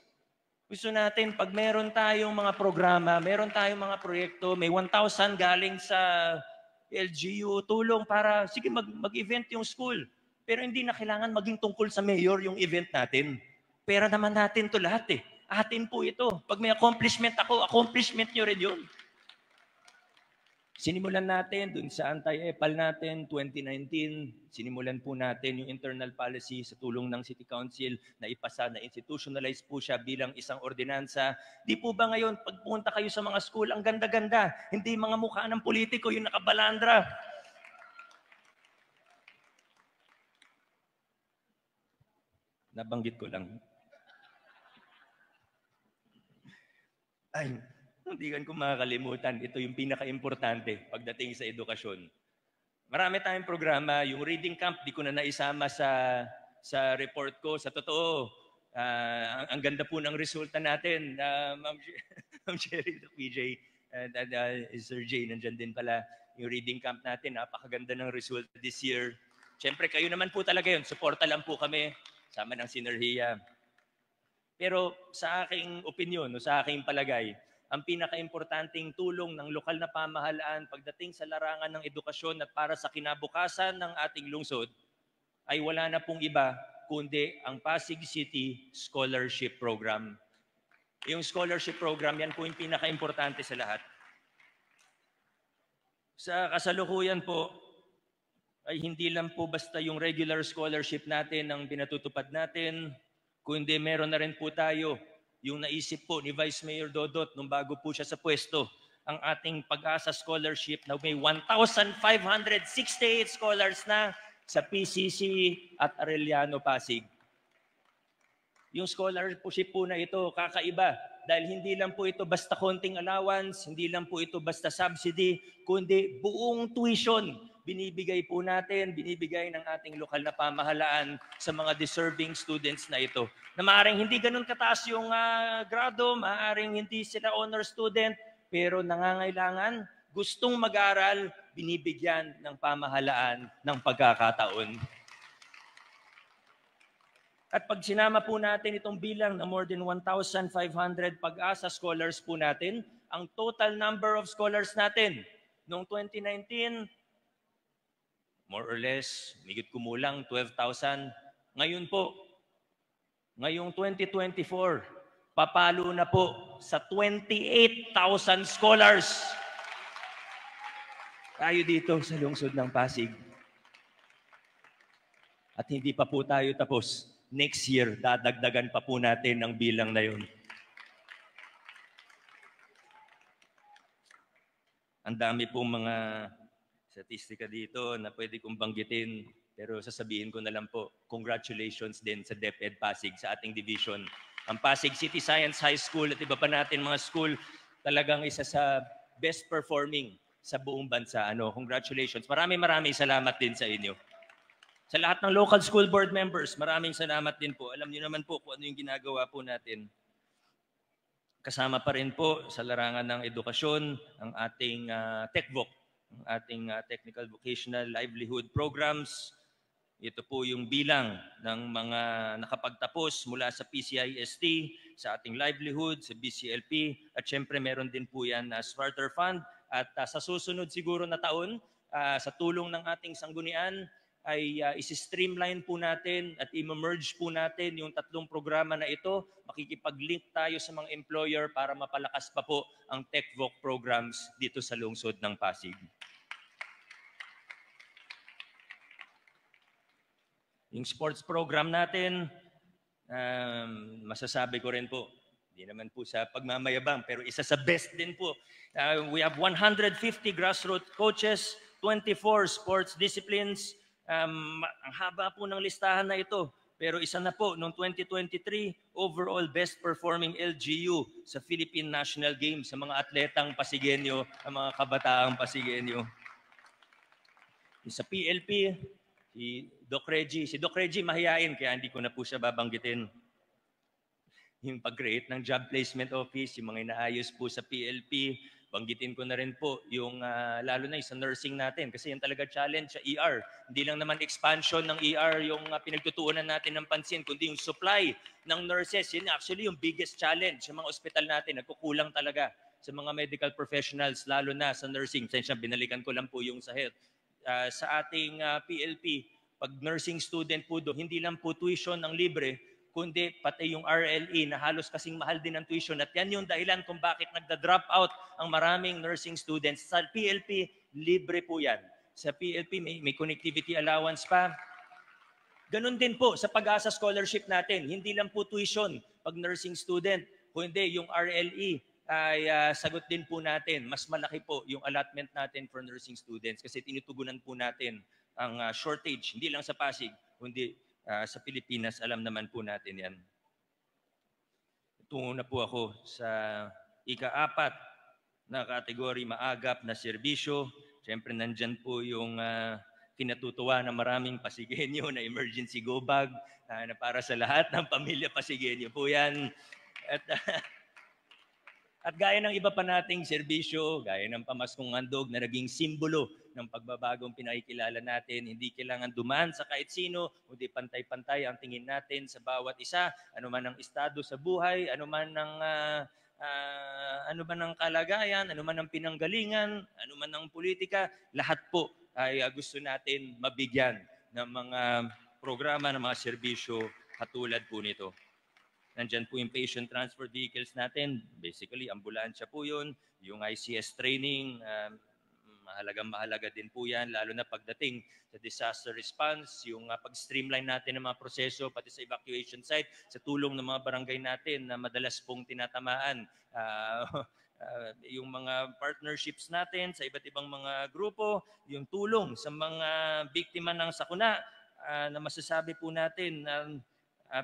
Gusto natin pag meron tayong mga programa, meron tayong mga proyekto, may 1,000 galing sa LGU, tulong para, sige mag-event yung school. Pero hindi na kailangan maging tungkol sa mayor yung event natin. Pera naman natin to lahat eh. Atin po ito. Pag may accomplishment ako, accomplishment nyo rin yun. Sinimulan natin dun sa anti-EPAL natin, 2019, sinimulan po natin yung internal policy sa tulong ng City Council na ipasa, na institutionalize po siya bilang isang ordinansa. Di po ba ngayon, pag pumunta kayo sa mga school, ang ganda-ganda, hindi mga mukha ng politiko yung nakabalandra. Nabanggit ko lang. Ay, hindi ko makakalimutan. Ito yung pinaka-importante pagdating sa edukasyon. Marami tayong programa. Yung reading camp, di ko na naisama sa report ko. Sa totoo, ang ganda po ng resulta natin. Ma'am Sherry, PJ, Sir Jay, nandyan din pala yung reading camp natin. Napakaganda ng result this year. Siyempre, kayo naman po talaga yun. Suporta lang po kami. Sama ng Sinergia. Pero sa aking opinion, o sa aking palagay, ang pinaka-importanting tulong ng lokal na pamahalaan pagdating sa larangan ng edukasyon at para sa kinabukasan ng ating lungsod ay wala na pong iba kundi ang Pasig City Scholarship Program. Yung scholarship program, yan po yung pinaka-importante sa lahat. Sa kasalukuyan po, ay hindi lang po basta yung regular scholarship natin ang pinatutupad natin, kundi meron na rin po tayo yung naisip po ni Vice Mayor Dodot nung bago po siya sa pwesto, ang ating Pag-asa Scholarship na may 1,568 scholars na sa PCC at Arellano Pasig. Yung scholarship po na ito, kakaiba. Dahil hindi lang po ito basta konting allowance, hindi lang po ito basta subsidy, kundi buong tuition binibigay po natin, binibigay ng ating lokal na pamahalaan sa mga deserving students na ito. Na maaaring hindi ganun kataas yung grado, maaaring hindi sila honor student, pero nangangailangan, gustong mag-aral, binibigyan ng pamahalaan ng pagkakataon. At pag sinama po natin itong bilang na more than 1,500 Pag-asa scholars po natin, ang total number of scholars natin noong 2019, more or less, higit kumulang 12,000. Ngayon po, ngayong 2024, papalo na po sa 28,000 scholars. Tayo dito sa lungsod ng Pasig. At hindi pa po tayo tapos. Next year, dadagdagan pa po natin ang bilang na yun. Ang dami pong mga statistika dito na pwede kong banggitin, pero sasabihin ko na lang po, congratulations din sa DepEd Pasig sa ating division. Ang Pasig City Science High School at iba pa natin mga school, talagang isa sa best performing sa buong bansa. Congratulations. Maraming salamat din sa inyo. Sa lahat ng local school board members, maraming salamat din po. Alam niyo naman po kung ano yung ginagawa po natin. Kasama pa rin po sa larangan ng edukasyon ang ating TechVoc, ang ating Technical Vocational Livelihood Programs. Ito po yung bilang ng mga nakapagtapos mula sa PCIST, sa ating livelihood, sa BCLP, at syempre meron din po yan na Smarter Fund. At sa susunod siguro na taon, sa tulong ng ating sanggunian, ay isi-streamline po natin at i-merge po natin yung tatlong programa na ito. Makikipag-link tayo sa mga employer para mapalakas pa po ang TechVoc programs dito sa lungsod ng Pasig. Yung sports program natin, masasabi ko rin po, Hindi naman po sa pagmamayabang, pero isa sa best din po. We have 150 grassroots coaches, 24 sports disciplines. Ang haba po ng listahan na ito. Pero isa na po, noong 2023, overall best performing LGU sa Philippine National Games sa mga atletang Pasigueño, ang mga kabataang Pasigueño. Sa PLP, si Doc Reggie mahihain, kaya hindi ko na po siya babanggitin. Yung pag-create ng job placement office, yung mga inaayos po sa PLP, banggitin ko na rin po yung lalo na yung sa nursing natin kasi yan talaga challenge sa ER. Hindi lang naman expansion ng ER yung pinagtutuunan natin ng pansin, kundi yung supply ng nurses. Yun actually yung biggest challenge sa mga ospital natin. Nagkukulang talaga sa mga medical professionals, lalo na sa nursing. Sensya, binalikan ko lang po yung sa health. Sa ating PLP, pag nursing student po doon, hindi lang po tuition ang libre, kundi pati yung RLE na halos kasing mahal din ang tuition. At yan yung dahilan kung bakit nagda-drop out ang maraming nursing students. Sa PLP, libre po yan. Sa PLP, may connectivity allowance pa. Ganun din po sa Pag-asa Scholarship natin. Hindi lang po tuition pag nursing student, kundi yung RLE ay sagot din po natin. Mas malaki po yung allotment natin for nursing students kasi tinutugunan po natin ang shortage, hindi lang sa Pasig, kundi sa Pilipinas, alam naman po natin yan. Tungo na po ako sa ika-4 na kategory, maagap na serbisyo. Siyempre, nandyan po yung kinatutuwa na maraming Pasigueño na emergency go bag na para sa lahat ng pamilya Pasigueño po yan. At gaya ng iba pa nating serbisyo, gaya ng pamaskong handog na naging simbolo ng pagbabagong pinakikilala natin, hindi kailangan dumaan sa kahit sino, kundi pantay-pantay ang tingin natin sa bawat isa, ano man ang estado sa buhay, ano man ang kalagayan, ano man ang pinanggalingan, ano man ang politika, lahat po ay gusto natin mabigyan ng mga programa, ng mga serbisyo katulad po nito. Nandyan po yung patient transfer vehicles natin. Basically, ambulansya po yun. Yung ICS training, mahalaga din po yan, lalo na pagdating sa disaster response, yung pag-streamline natin ng mga proseso, pati sa evacuation site, sa tulong ng mga barangay natin na madalas pong tinatamaan. Yung mga partnerships natin sa iba't ibang mga grupo, yung tulong sa mga biktima ng sakuna, na masasabi po natin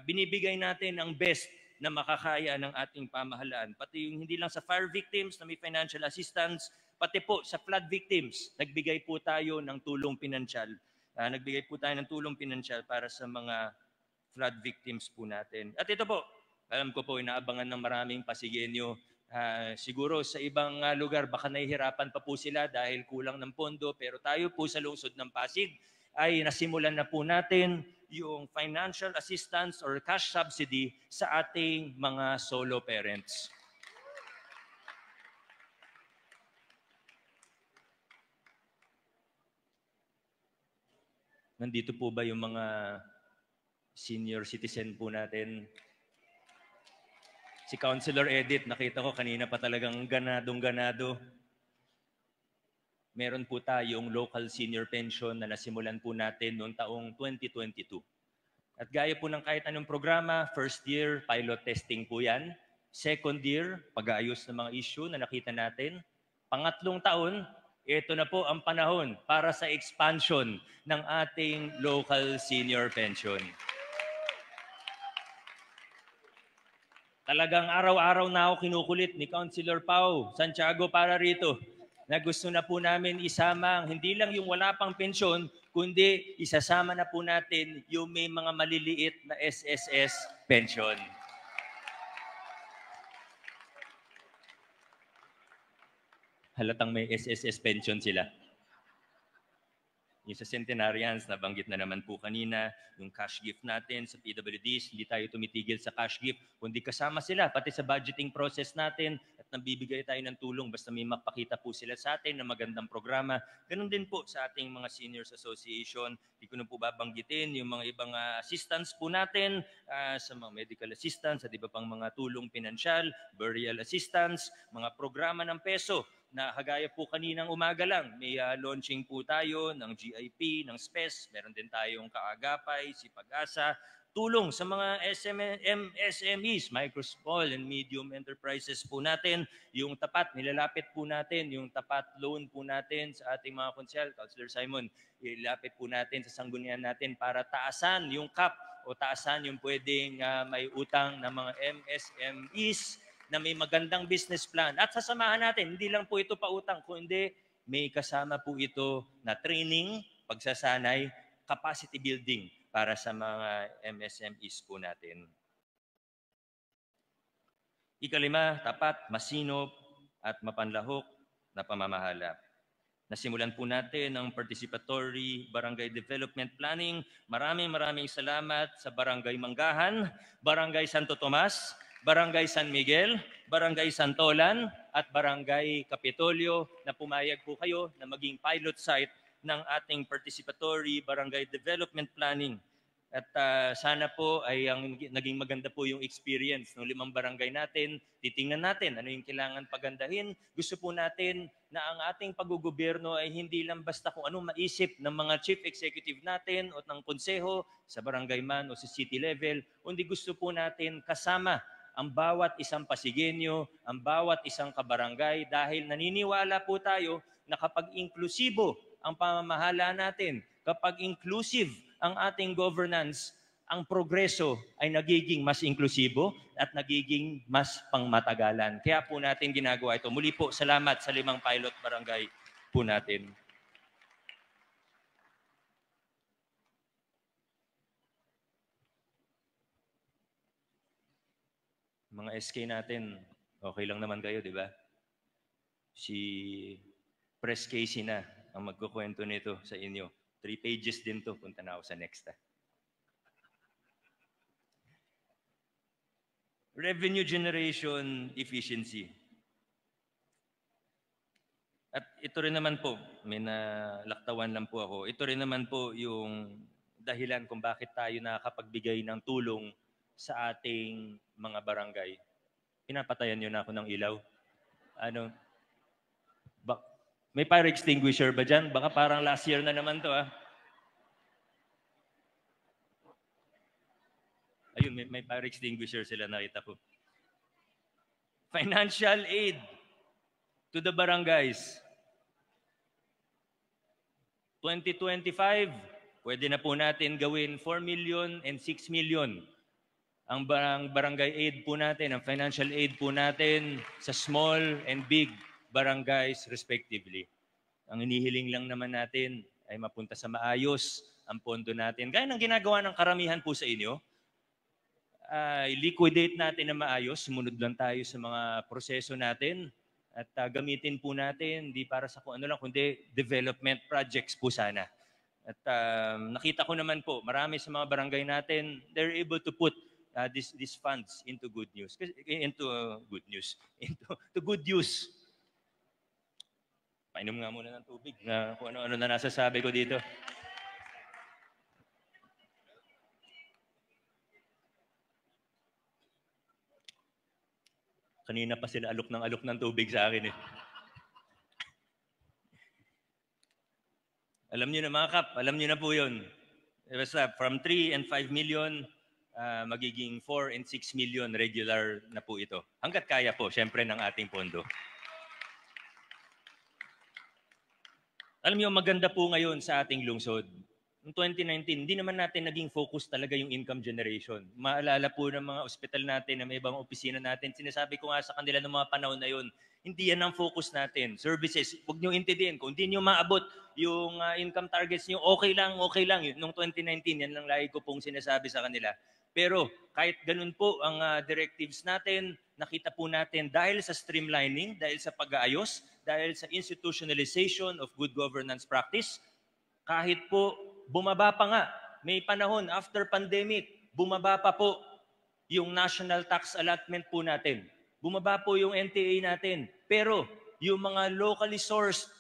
binibigay natin ang best na makakaya ng ating pamahalaan. Pati yung hindi lang sa fire victims na may financial assistance, pati po sa flood victims, nagbigay po tayo ng tulong pinansyal. Nagbigay po tayo ng tulong pinansyal para sa mga flood victims po natin. At ito po, alam ko po, inaabangan ng maraming Pasigueño. Siguro sa ibang lugar, baka nahihirapan pa po sila dahil kulang ng pondo, pero tayo po sa lungsod ng Pasig ay nasimulan na po natin yung financial assistance or cash subsidy sa ating mga solo parents. Nandito po ba yung mga senior citizen po natin? Si Councilor Edith, nakita ko kanina pa talagang ganadong-ganado. Meron po tayong local senior pension na nasimulan po natin noong taong 2022. At gaya po ng kahit anong programa, first year, pilot testing po yan. Second year, pag-aayos ng mga issue na nakita natin. Pangatlong taon, ito na po ang panahon para sa expansion ng ating local senior pension. Talagang araw-araw na ako kinukulit ni Councilor Pau Santiago para rito na gusto na po namin isama hindi lang yung wala pang pensyon, kundi isasama na po natin yung may mga maliliit na SSS pension. Halatang may SSS pension sila. Yung sa centenarians, nabanggit na naman po kanina, yung cash gift natin sa PWDs, hindi tayo tumitigil sa cash gift, kundi kasama sila, pati sa budgeting process natin, at nabibigay tayo ng tulong basta may mapakita po sila sa atin na magandang programa. Ganun din po sa ating mga seniors association. Hindi ko na po babanggitin yung mga ibang assistance po natin sa mga medical assistance, at iba pang mga tulong pinansyal, burial assistance, mga programa ng peso, na kagaya po kaninang umaga lang, may launching po tayo ng GIP, ng SPES, meron din tayong kaagapay, si Pag-asa, tulong sa mga MSMEs, micro, small and medium enterprises po natin, yung tapat, nilalapit po natin, yung tapat loan po natin sa ating mga konsyal, Councilor Simon, ilalapit po natin sa sanggunian natin para taasan yung cap o taasan yung pwedeng may utang ng mga MSMEs na may magandang business plan. At sasamahan natin, hindi lang po ito pautang, kundi may kasama po ito na training, pagsasanay, capacity building para sa mga MSMEs po natin. Ikalima, tapat, masinop at mapanlahok na pamamahala. Nasimulan po natin ang participatory barangay development planning. Maraming salamat sa Barangay Manggahan, Barangay Santo Tomas, Barangay San Miguel, Barangay Santolan at Barangay Capitolio na pumayag po kayo na maging pilot site ng ating participatory barangay development planning. At sana po ay ang naging maganda po yung experience ng 5 barangay natin. Titingnan natin ano yung kailangan pagandahin. Gusto po natin na ang ating paggugobyerno ay hindi lang basta kung ano maisip ng mga chief executive natin o ng konseho sa barangay man o sa city level. Kundi gusto po natin kasama ang bawat isang Pasigueño, ang bawat isang kabarangay dahil naniniwala po tayo na kapag inklusibo ang pamamahala natin, kapag inclusive ang ating governance, ang progreso ay nagiging mas inklusibo at nagiging mas pangmatagalan. Kaya po natin ginagawa ito. Muli po, salamat sa 5 pilot barangay po natin. Mga SK natin, okay lang naman kayo, di ba? Si Press Casey na ang magkukwento nito sa inyo. 3 pages din to. Punta na ako sa next. Revenue generation efficiency. At ito rin naman po, may nalaktawan lang po ako. Ito rin naman po yung dahilan kung bakit tayo nakakapagbigay ng tulong sa ating mga barangay. Pinapatayan niyo na ako ng ilaw. May fire extinguisher ba dyan? Baka parang last year na naman to. Ayun, may fire extinguisher sila, nakita ko. Financial aid to the barangays. 2025, pwede na po natin gawin 4 million and 6 million. Ang barangay aid po natin, ang financial aid po natin sa small and big barangays respectively. Ang inihiling lang naman natin ay mapunta sa maayos ang pondo natin. Gaya ng ginagawa ng karamihan po sa inyo, liquidate natin na maayos, sumunod lang tayo sa mga proseso natin at gamitin po natin, di para sa kung ano lang, kundi development projects po sana. At nakita ko naman po, marami sa mga barangay natin, they're able to put these funds into good news. Into good use. Painom nga muna ng tubig na kung ano-ano na nasasabi ko dito. Kanina pa sila alok ng tubig sa akin eh. Alam niyo na mga kap, alam niyo na po yun. Basta from 3 and 5 million, magiging 4 and 6 million regular na po ito. Hanggat kaya po, syempre, ng ating pondo. Alam niyo, maganda po ngayon sa ating lungsod. Noong 2019, hindi naman natin naging focus talaga yung income generation. Maalala po ng mga ospital natin, na may ibang opisina natin, sinasabi ko nga sa kanila ng mga panahon na yun, hindi yan ang focus natin. Services, huwag nyo intindihin. Kung hindi nyo maabot yung income targets nyo, okay lang. Noong 2019, yan lang lagi ko pong sinasabi sa kanila. Pero kahit ganun po ang directives natin, nakita po natin dahil sa streamlining, dahil sa pag-aayos, dahil sa institutionalization of good governance practice, kahit po bumaba pa nga, may panahon after pandemic, bumaba pa po yung national tax allotment po natin. Bumaba po yung NTA natin. Pero yung mga locally sourced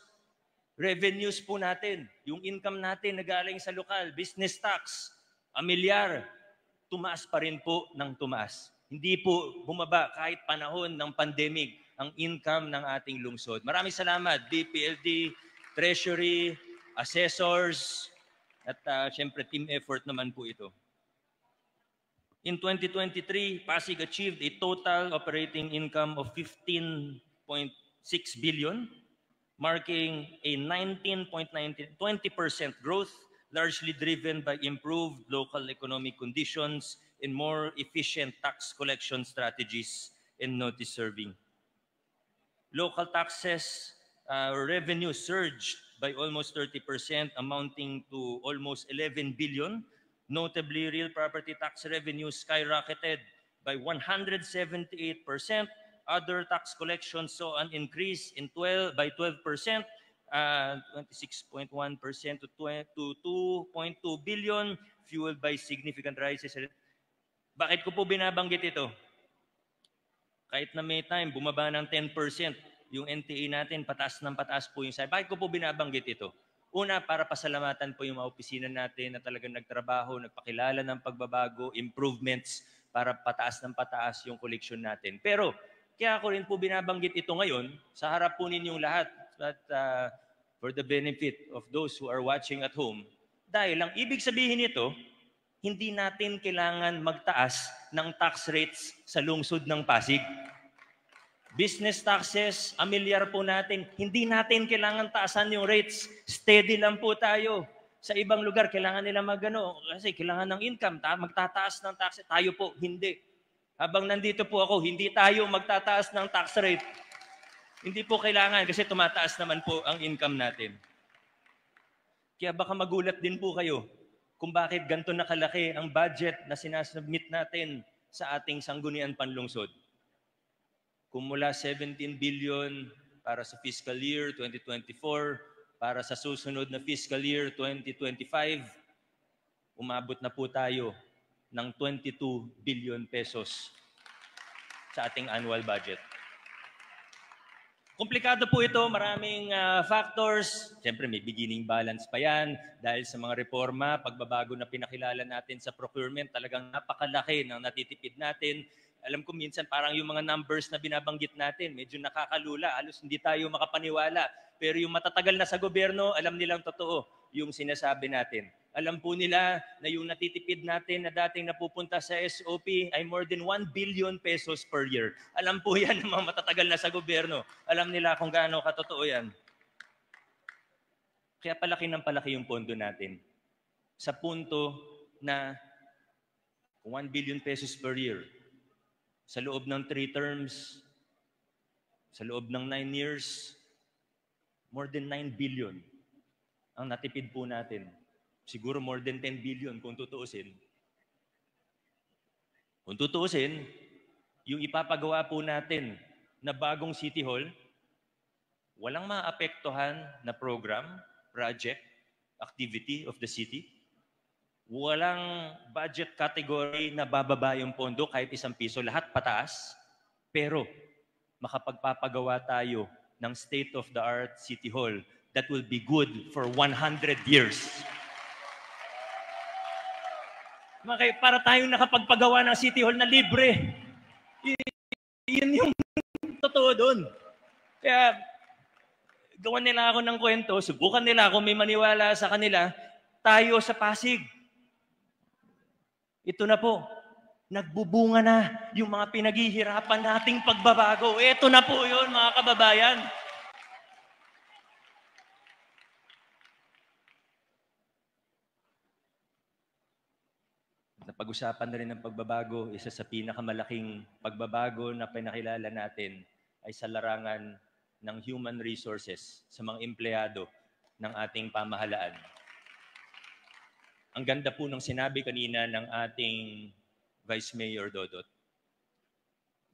revenues po natin, yung income natin na galing sa lokal, business tax, amilyar, tumaas pa rin po ng tumaas. Hindi po bumaba kahit panahon ng pandemic ang income ng ating lungsod. Maraming salamat, DPLD, Treasury, assessors, at syempre team effort naman po ito. In 2023, Pasig achieved a total operating income of 15.6 billion, marking a 20% growth, largely driven by improved local economic conditions and more efficient tax collection strategies and notice serving. Local taxes revenue surged by almost 30%, amounting to almost 11 billion. Notably, real property tax revenue skyrocketed by 178%. Other tax collections saw an increase by 12%, 26.1% to 2.2 billion, fueled by significant rises. Bakit ko po binabanggit ito? Kahit na may time, bumaba ng 10% yung NTA natin, pataas ng pataas po yung side. Bakit ko po binabanggit ito? Una, para pasalamatan po yung mga opisina natin na talagang nagtrabaho, nagpakilala ng pagbabago, improvements para pataas ng pataas yung collection natin. Pero, kaya ako rin po binabanggit ito ngayon sa harap po ninyong lahat at for the benefit of those who are watching at home. Dahil ang ibig sabihin nito, hindi natin kailangan magtaas ng tax rates sa lungsod ng Pasig. Business taxes, amilyar po natin, hindi natin kailangan taasan yung rates. Steady lang po tayo. Sa ibang lugar, kailangan nila kasi kailangan ng income, magtataas ng taxes. Tayo po, hindi. Habang nandito po ako, hindi tayo magtataas ng tax rate. Hindi po kailangan kasi tumataas naman po ang income natin. Kaya baka magulat din po kayo kung bakit ganito nakalaki ang budget na sinasubmit natin sa ating sanggunian panlungsod. Kung mula 17 billion para sa fiscal year 2024, para sa susunod na fiscal year 2025, umabot na po tayo ng 22 billion pesos sa ating annual budget. Komplikado po ito, maraming factors. Siyempre may beginning balance pa yan dahil sa mga reforma, pagbabago na pinakilala natin sa procurement, talagang napakalaki ng natitipid natin. Alam ko minsan parang yung mga numbers na binabanggit natin, medyo nakakalula, halos hindi tayo makapaniwala. Pero yung matatagal na sa gobyerno, alam nilang totoo yung sinasabi natin. Alam po nila na yung natitipid natin na dating napupunta sa SOP ay more than 1 billion pesos per year. Alam po yan ng mga matatagal na sa gobyerno. Alam nila kung gaano katotoo yan. Kaya palaki ng palaki yung pondo natin. Sa punto na 1 billion pesos per year. Sa loob ng 3 terms, sa loob ng 9 years, more than 9 billion ang natipid po natin. Siguro more than 10 billion kung tutuusin. Kung tutuusin, yung ipapagawa po natin na bagong City Hall, walang maapektuhan na program, project, activity of the city. Walang budget category na bababa yung pondo kahit 1 piso, lahat pataas. Pero makapagpapagawa tayo ng state-of-the-art City Hall that will be good for 100 years. Para tayong nakapagpagawa ng City Hall na libre. Yun yung totoo doon. Kaya gawan nila ako ng kwento, subukan nila kung may maniwala sa kanila, tayo sa Pasig. Ito na po, nagbubunga na yung mga pinaghihirapan nating pagbabago. Ito na po yun, mga kababayan. Napag-usapan na rin ng pagbabago, isa sa pinakamalaking pagbabago na pinakilala natin ay sa larangan ng human resources sa mga empleyado ng ating pamahalaan. Ang ganda po ng sinabi kanina ng ating Vice Mayor Dodot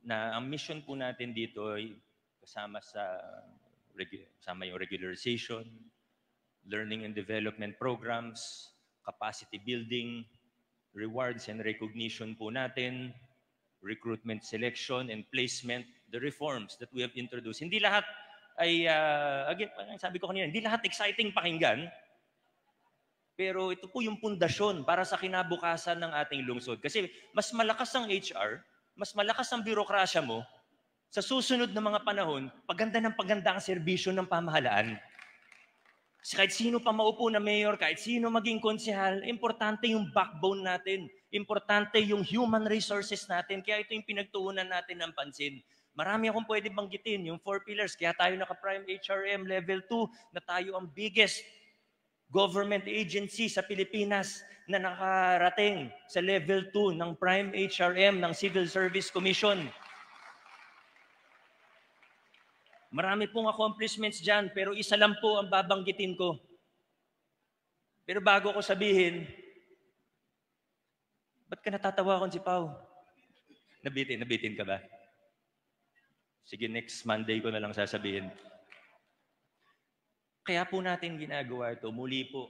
na ang mission po natin dito ay kasama yung regularization, learning and development programs, capacity building, rewards and recognition po natin, recruitment selection and placement, the reforms that we have introduced. Hindi lahat ay, again, sabi ko kanina, hindi lahat exciting pakinggan, pero ito po yung pundasyon para sa kinabukasan ng ating lungsod. Kasi mas malakas ang HR, mas malakas ang birokrasya mo, sa susunod na mga panahon, paganda ng paganda ang serbisyo ng pamahalaan. Kahit sino pa maupo na mayor, kahit sino maging konsehal, importante yung backbone natin. Importante yung human resources natin. Kaya ito yung pinagtuunan natin ng pansin. Marami akong pwede banggitin, yung 4 pillars. Kaya tayo naka-Prime HRM Level 2 na tayo ang biggest government agency sa Pilipinas na nakarating sa Level 2 ng Prime HRM ng Civil Service Commission. Marami pong accomplishments dyan, pero isa lang po ang babanggitin ko. Pero bago ko sabihin, ba't ka natatawa kung si Pao? Nabitin ka ba? Sige, next Monday ko na lang sasabihin. Kaya po natin ginagawa ito, muli po,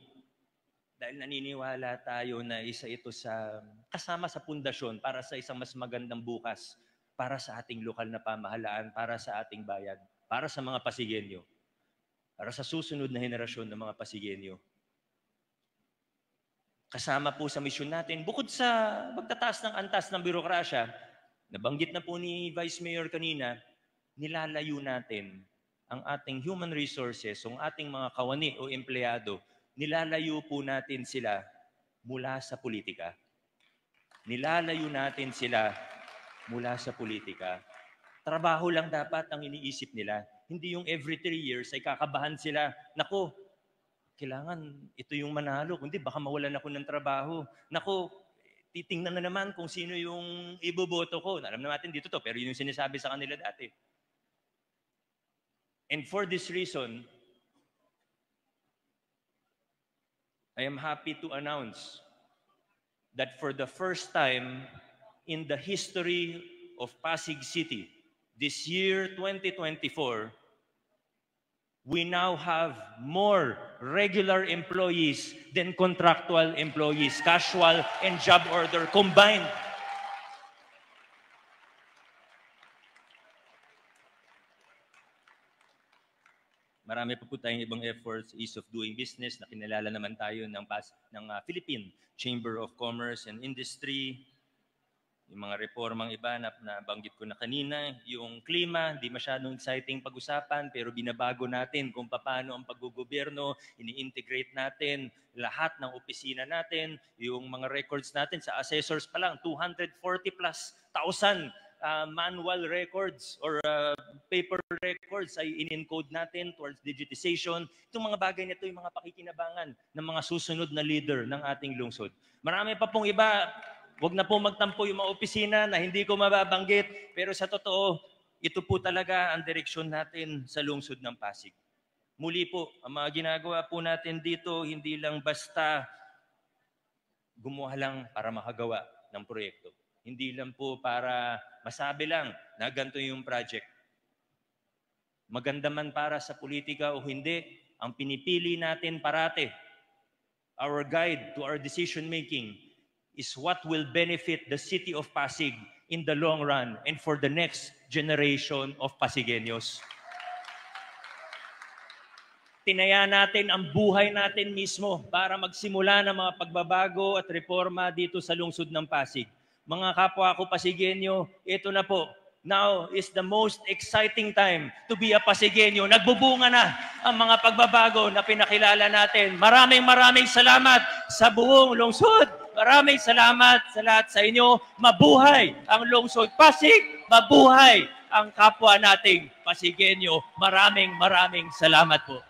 dahil naniniwala tayo na isa ito sa kasama sa pundasyon para sa isang mas magandang bukas, para sa ating lokal na pamahalaan, para sa ating bayan, para sa mga Pasigueño, para sa susunod na henerasyon ng mga Pasigueño. Kasama po sa misyon natin, bukod sa pagtataas ng antas ng birokrasya, nabanggit na po ni Vice Mayor kanina, nilalayo natin ang ating human resources, ang ating mga kawani o empleyado, nilalayo po natin sila mula sa politika. Nilalayo natin sila mula sa politika. Trabaho lang dapat ang iniisip nila. Hindi yung every 3 years ay kakabahan sila. Nako, kailangan ito yung manalo, kundi baka mawalan ako ng trabaho. Nako, titingnan na naman kung sino yung iboboto ko. Alam na natin dito to, pero yun yung sinasabi sa kanila dati. And for this reason, I am happy to announce that for the first time in the history of Pasig City, this year 2024, we now have more regular employees than contractual employees, casual and job order combined. Marami pa po tayong ibang efforts, ease of doing business, na kinalala naman tayo ng Philippine Chamber of Commerce and Industry. Yung mga reformang iba na banggit ko na kanina, yung klima, di masyadong exciting pag-usapan, pero binabago natin kung paano ang paggugobyerno, ini-integrate natin lahat ng opisina natin, yung mga records natin sa assessors pa lang, 240,000+ manual records or paper records ay in-encode natin towards digitization. Itong mga bagay nito yung mga pakikinabangan ng mga susunod na leader ng ating lungsod. Marami pa pong iba. Huwag na po magtampo yung mga opisina na hindi ko mababanggit. Pero sa totoo, ito po talaga ang direksyon natin sa lungsod ng Pasig. Muli po, ang mga ginagawa po natin dito, hindi lang basta gumawa lang para makagawa ng proyekto. Hindi lang po para masabi lang na ganito yung project. Maganda man para sa politika o hindi, ang pinipili natin parate, our guide to our decision making, is what will benefit the city of Pasig in the long run and for the next generation of Pasigueños. Tinaya natin ang buhay natin mismo para magsimula ng mga pagbabago at reforma dito sa lungsod ng Pasig. Mga kapwa ko Pasigueño, ito na po. Now is the most exciting time to be a Pasigueño. Nagbubunga na ang mga pagbabago na pinakilala natin. Maraming salamat sa buong lungsod. Maraming salamat sa lahat sa inyo. Mabuhay ang lungsod Pasig. Mabuhay ang kapwa nating Pasigueño. Maraming salamat po.